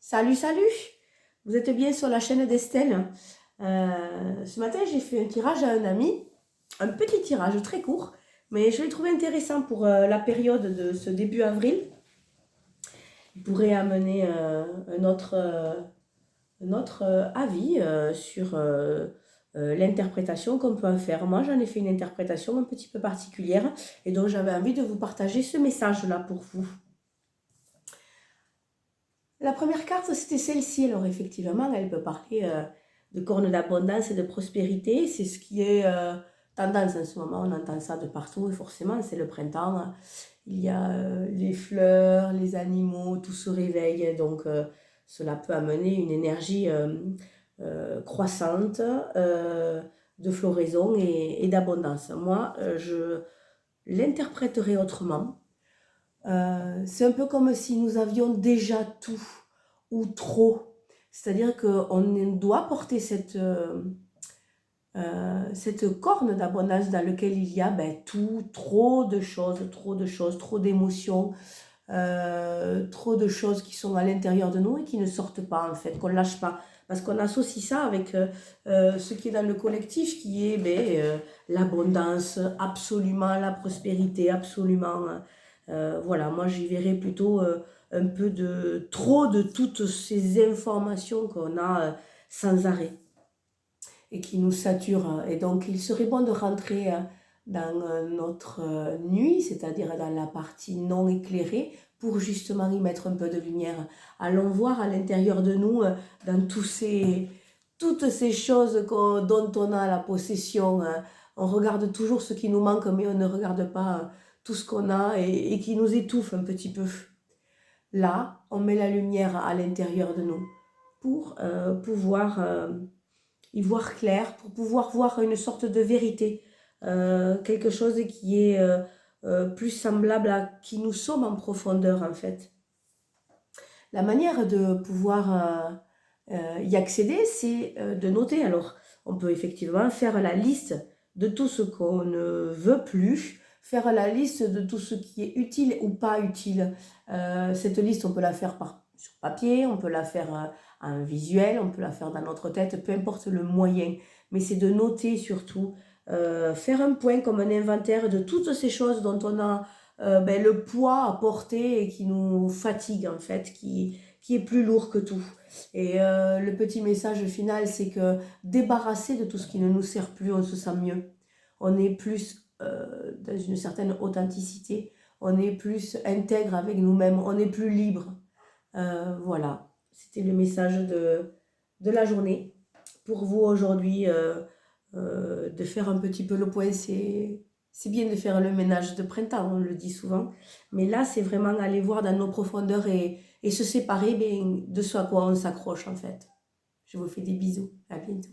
Salut, salut! Vous êtes bien sur la chaîne d'Estelle. Ce matin, j'ai fait un tirage à un ami, un petit tirage très court, mais je l'ai trouvé intéressant pour la période de ce début avril. Il pourrait amener un autre avis sur l'interprétation qu'on peut en faire. Moi, j'en ai fait une interprétation un petit peu particulière et donc j'avais envie de vous partager ce message-là pour vous. La première carte, c'était celle-ci. Alors effectivement, elle peut parler de cornes d'abondance et de prospérité. C'est ce qui est tendance en ce moment. On entend ça de partout et forcément, c'est le printemps. Il y a les fleurs, les animaux, tout se réveille. Donc cela peut amener une énergie croissante de floraison et d'abondance. Moi, je l'interpréterai autrement. C'est un peu comme si nous avions déjà tout ou trop. C'est-à-dire qu'on doit porter cette corne d'abondance dans laquelle il y a tout, trop de choses, trop d'émotions, trop de choses qui sont à l'intérieur de nous et qui ne sortent pas en fait, qu'on ne lâche pas. Parce qu'on associe ça avec ce qui est dans le collectif, qui est l'abondance, absolument, la prospérité, absolument. Voilà, moi j'y verrais plutôt un peu de trop de toutes ces informations qu'on a sans arrêt et qui nous saturent. Et donc il serait bon de rentrer dans notre nuit, c'est-à-dire dans la partie non éclairée, pour justement y mettre un peu de lumière. Allons voir à l'intérieur de nous, dans toutes ces choses dont on a la possession. On regarde toujours ce qui nous manque, mais on ne regarde pas tout ce qu'on a et qui nous étouffe un petit peu. Là, on met la lumière à l'intérieur de nous pour pouvoir y voir clair, pour pouvoir voir une sorte de vérité, quelque chose qui est plus semblable à qui nous sommes en profondeur en fait. La manière de pouvoir y accéder, c'est de noter. Alors, on peut effectivement faire la liste de tout ce qu'on ne veut plus, faire la liste de tout ce qui est utile ou pas utile. Cette liste, on peut la faire sur papier, on peut la faire en visuel, on peut la faire dans notre tête, peu importe le moyen. Mais c'est de noter surtout, faire un point comme un inventaire de toutes ces choses dont on a le poids à porter et qui nous fatigue en fait, qui est plus lourd que tout. Et le petit message final, c'est que débarrasser de tout ce qui ne nous sert plus, on se sent mieux. On est plus dans une certaine authenticité, on est plus intègre avec nous-mêmes, on est plus libre. Voilà, c'était le message de la journée. Pour vous aujourd'hui, de faire un petit peu le point, c'est bien de faire le ménage de printemps, on le dit souvent. Mais là, c'est vraiment aller voir dans nos profondeurs et se séparer de ce à quoi on s'accroche en fait. Je vous fais des bisous, à bientôt.